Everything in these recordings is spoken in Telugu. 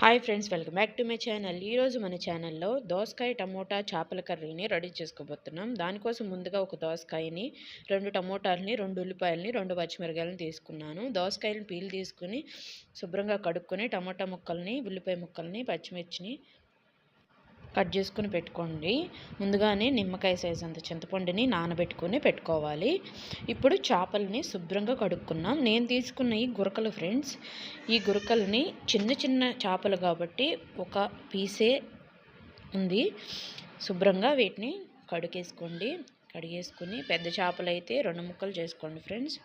Hi friends, welcome back to my channel. ఈరోజు మన ఛానల్లో దోసకాయ టమోటా చేపల కర్రీని రెడీ చేసుకోబోతున్నాం. దానికోసం ముందుగా ఒక దోసకాయని, 2 టమోటాలని, 2 ఉల్లిపాయలని, 2 పచ్చిమిరకాయలని తీసుకున్నాను. దోసకాయలను పీల్ తీసుకుని శుభ్రంగా కడుక్కొని టమోటా ముక్కల్ని, ఉల్లిపాయ ముక్కల్ని, పచ్చిమిర్చిని కట్ చేసుకుని పెట్టుకోండి. ముందుగానే నిమ్మకాయ సైజ్ అంత చింతపండుని నానబెట్టుకొని పెట్టుకోవాలి. ఇప్పుడు చేపలని శుభ్రంగా కడుక్కున్నాం. నేను తీసుకున్న ఈ గురకలు ఫ్రెండ్స్, ఈ గురకల్ని చిన్న చిన్న చేపలు కాబట్టి ఒక పీసే ఉంది. శుభ్రంగా వీటిని కడిగేసుకొని పెద్ద చేపలు అయితే 2 ముక్కలు చేసుకోండి ఫ్రెండ్స్.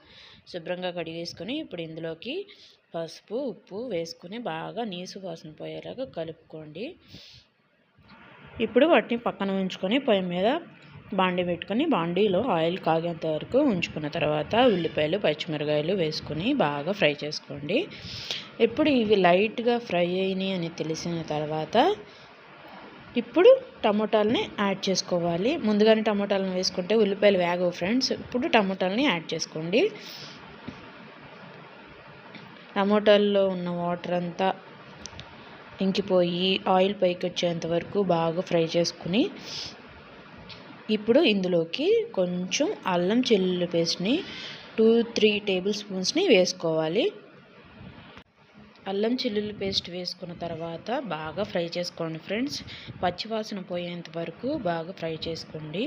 శుభ్రంగా కడిగేసుకొని ఇప్పుడు ఇందులోకి పసుపు, ఉప్పు వేసుకుని బాగా నీసు వాసన పోయేలాగా కలుపుకోండి. ఇప్పుడు వాటిని పక్కన ఉంచుకొని పొయ్యి మీద బాండీ పెట్టుకొని బాండీలో ఆయిల్ కాగేంత వరకు ఉంచుకున్న తర్వాత ఉల్లిపాయలు, పచ్చిమిరకాయలు వేసుకొని బాగా ఫ్రై చేసుకోండి. ఇప్పుడు ఇవి లైట్గా ఫ్రై అయినాయి అని తెలిసిన తర్వాత ఇప్పుడు టమోటాలని యాడ్ చేసుకోవాలి. ముందుగానే టమోటాలను వేసుకుంటే ఉల్లిపాయలు వేగవు ఫ్రెండ్స్. ఇప్పుడు టమోటాలని యాడ్ చేసుకోండి. టమోటాల్లో ఉన్న వాటర్ అంతా ఇంకిపోయి ఆయిల్ పైకి వచ్చేంత వరకు బాగా ఫ్రై చేసుకుని ఇప్పుడు ఇందులోకి కొంచెం అల్లం వెల్లుల్లి పేస్ట్ని 2-3 టేబుల్ స్పూన్స్ని వేసుకోవాలి. అల్లం వెల్లుల్లి పేస్ట్ వేసుకున్న తర్వాత బాగా ఫ్రై చేసుకోండి ఫ్రెండ్స్. పచ్చివాసన పోయేంత వరకు బాగా ఫ్రై చేసుకోండి.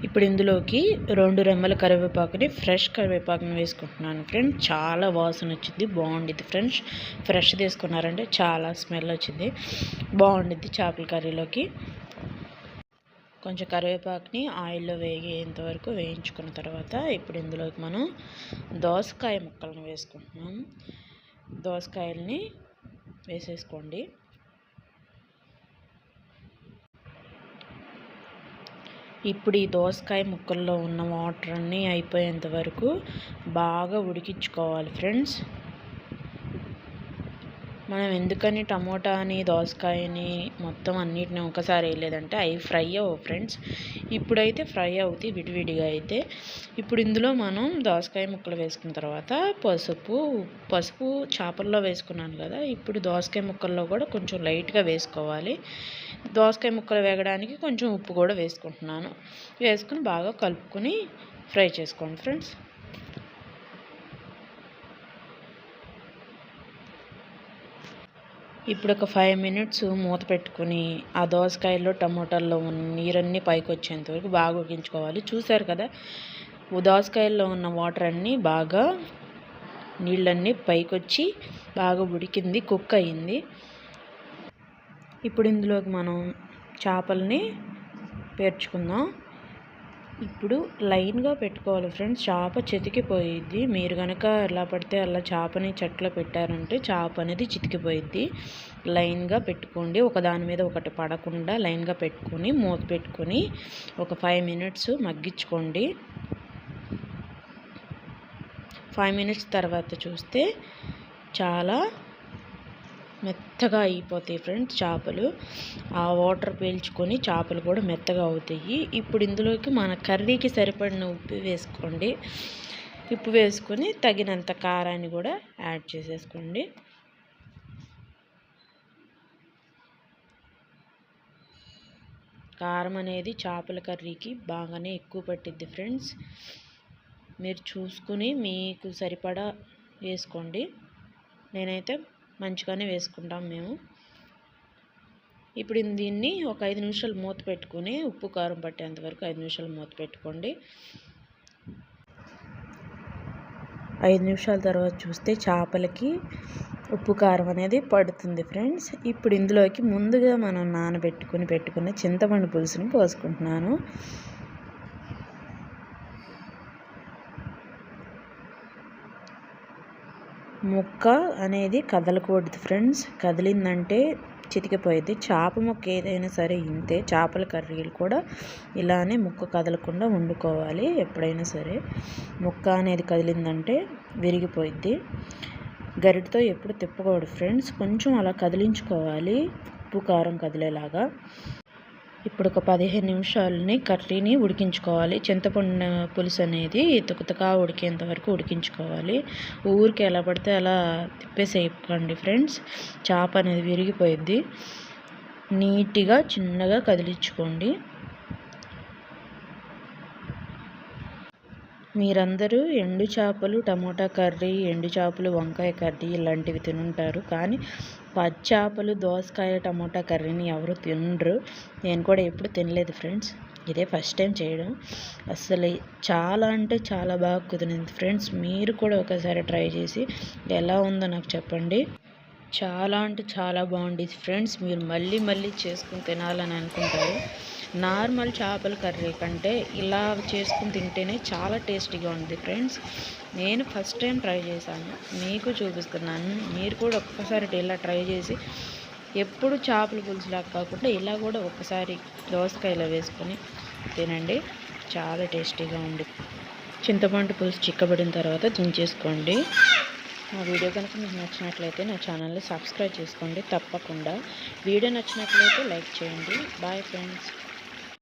ఇప్పుడు ఇందులోకి 2 రెమ్మల కరివేపాకుని, ఫ్రెష్ కరివేపాకుని వేసుకుంటున్నాను ఫ్రెండ్స్. చాలా వాసన వచ్చింది, బాగుండిద్ది ఫ్రెండ్స్. ఫ్రెష్ తీసుకున్నారంటే చాలా స్మెల్ వచ్చింది, బాగుండిద్ది చేపల కర్రీలోకి. కొంచెం కరివేపాకుని ఆయిల్లో వేగేంత వరకు వేయించుకున్న తర్వాత ఇప్పుడు ఇందులోకి మనం దోసకాయ ముక్కలను వేసుకుంటున్నాం. దోసకాయల్ని వేసేసుకోండి. ఇప్పుడు ఈ దోసకాయ ముక్కల్లో ఉన్న వాటర్ అన్నీ అయిపోయేంత వరకు బాగా ఉడికించుకోవాలి ఫ్రెండ్స్. మనం ఎందుకని టమోటాని, దోసకాయని మొత్తం అన్నిటిని ఒకసారి వేయలేదంటే అవి ఫ్రై అవ్వవు ఫ్రెండ్స్. ఇప్పుడైతే ఫ్రై అవుతాయి విడివిడిగా అయితే. ఇప్పుడు ఇందులో మనం దోసకాయ ముక్కలు వేసుకున్న తర్వాత పసుపు చేపల్లో వేసుకున్నాను కదా, ఇప్పుడు దోసకాయ ముక్కల్లో కూడా కొంచెం లైట్గా వేసుకోవాలి. దోసకాయ ముక్కలు వేగడానికి కొంచెం ఉప్పు కూడా వేసుకుంటున్నాను. వేసుకుని బాగా కలుపుకొని ఫ్రై చేసుకోండి ఫ్రెండ్స్. ఇప్పుడు ఒక 5 మినిట్స్ మూత పెట్టుకుని ఆ దోసకాయల్లో, టమోటాల్లో ఉన్న నీరన్నీ పైకి వచ్చేంత వరకు బాగా ఉడికించుకోవాలి. చూసారు కదా, దోసకాయల్లో ఉన్న వాటర్ అన్నీ బాగా, నీళ్ళన్నీ పైకి వచ్చి బాగా ఉడికింది, కుక్ అయ్యింది. ఇప్పుడు ఇందులోకి మనం చేపల్ని పేర్చుకుందాం. ఇప్పుడు లైన్గా పెట్టుకోవాలి ఫ్రెండ్స్. చేప చితికిపోయిద్ది. మీరు కనుక ఎలా పడితే అలా చేపని చెట్లో పెట్టారంటే చేప అనేది చితికిపోయిద్ది. లైన్గా పెట్టుకోండి, ఒకదాని మీద ఒకటి పడకుండా లైన్గా పెట్టుకొని మూత పెట్టుకొని ఒక 5 మినిట్స్ మగ్గించుకోండి. 5 మినిట్స్ తర్వాత చూస్తే చాలా మెత్తగా అయిపోతాయి ఫ్రెండ్స్ చేపలు. ఆ వాటర్ పీల్చుకొని చేపలు కూడా మెత్తగా అవుతాయి. ఇప్పుడు ఇందులోకి మన కర్రీకి సరిపడిన ఉప్పు వేసుకోండి. ఉప్పు వేసుకొని తగినంత కారాన్ని కూడా యాడ్ చేసేసుకోండి. కారం అనేది చేపల కర్రీకి బాగానే ఎక్కువ పట్టిద్ది ఫ్రెండ్స్. మీరు చూసుకుని మీకు సరిపడా వేసుకోండి. నేనైతే మంచిగానే వేసుకుంటాం మేము. ఇప్పుడు దీన్ని ఒక 5 నిమిషాలు మూత పెట్టుకుని ఉప్పు కారం పట్టేంత వరకు 5 నిమిషాలు మూత పెట్టుకోండి. 5 నిమిషాల తర్వాత చూస్తే చేపలకి ఉప్పు కారం అనేది పడుతుంది ఫ్రెండ్స్. ఇప్పుడు ఇందులోకి ముందుగా మనం పెట్టుకున్న చింతపండు పులుసుని పోసుకుంటున్నాను. ముక్క అనేది కదలకూడదు ఫ్రెండ్స్. కదిలిందంటే చితికిపోయింది. చేప ముక్క ఏదైనా సరే ఇంతే. చేపల కర్రీలు కూడా ఇలానే ముక్క కదలకుండా వండుకోవాలి. ఎప్పుడైనా సరే ముక్క అనేది కదిలిందంటే విరిగిపోయిద్ది. గరిటతో ఎప్పుడు తిప్పకూడదు ఫ్రెండ్స్. కొంచెం అలా కదిలించుకోవాలి, ఉప్పు కారం కదిలేలాగా. ఇప్పుడు ఒక 15 నిమిషాలని కర్రీని ఉడికించుకోవాలి. చింతపండు పులుసు అనేది తుకతుకా ఉడికేంత వరకు ఉడికించుకోవాలి. ఊరికి ఎలా పడితే అలా తిప్పేసేయకండి ఫ్రెండ్స్, చేప అనేది విరిగిపోయిద్ది. నీట్గా చిన్నగా కదిలించుకోండి. మీరందరూ ఎండు చేపలు టమోటా కర్రీ, ఎండు చేపలు వంకాయ కర్రీ ఇలాంటివి తినుంటారు. కానీ పచ్చి చేపలు దోసకాయ టమోటా కర్రీని ఎవరు తినరు. నేను కూడా ఎప్పుడు తినలేదు ఫ్రెండ్స్, ఇదే ఫస్ట్ టైం చేయడం. అసలు చాలా అంటే చాలా బాగా కుదిరింది ఫ్రెండ్స్. మీరు కూడా ఒకసారి ట్రై చేసి ఎలా ఉందో నాకు చెప్పండి. చాలా అంటే చాలా బాగుండేది ఫ్రెండ్స్. మీరు మళ్ళీ మళ్ళీ చేసుకుని తినాలని అనుకుంటారు. నార్మల్ చేపల కర్రీ కంటే ఇలా చేసుకుని తింటేనే చాలా టేస్టీగా ఉంది ఫ్రెండ్స్. నేను ఫస్ట్ టైం ట్రై చేశాను, మీకు చూపిస్తున్నాను. మీరు కూడా ఒక్కసారి ఇలా ట్రై చేసి ఎప్పుడు చేపల పులుసులాగా కాకుండా ఇలా కూడా ఒక్కసారి దోసకాయలో వేసుకొని తినండి, చాలా టేస్టీగా ఉంది. చింతపండు పులుసు చిక్కబడిన తర్వాత దించేసుకోండి. నా వీడియో కనుక మీకు నచ్చినట్లయితే నా ఛానల్ని సబ్స్క్రైబ్ చేసుకోండి తప్పకుండా. వీడియో నచ్చినట్లయితే లైక్ చేయండి. Bye friends.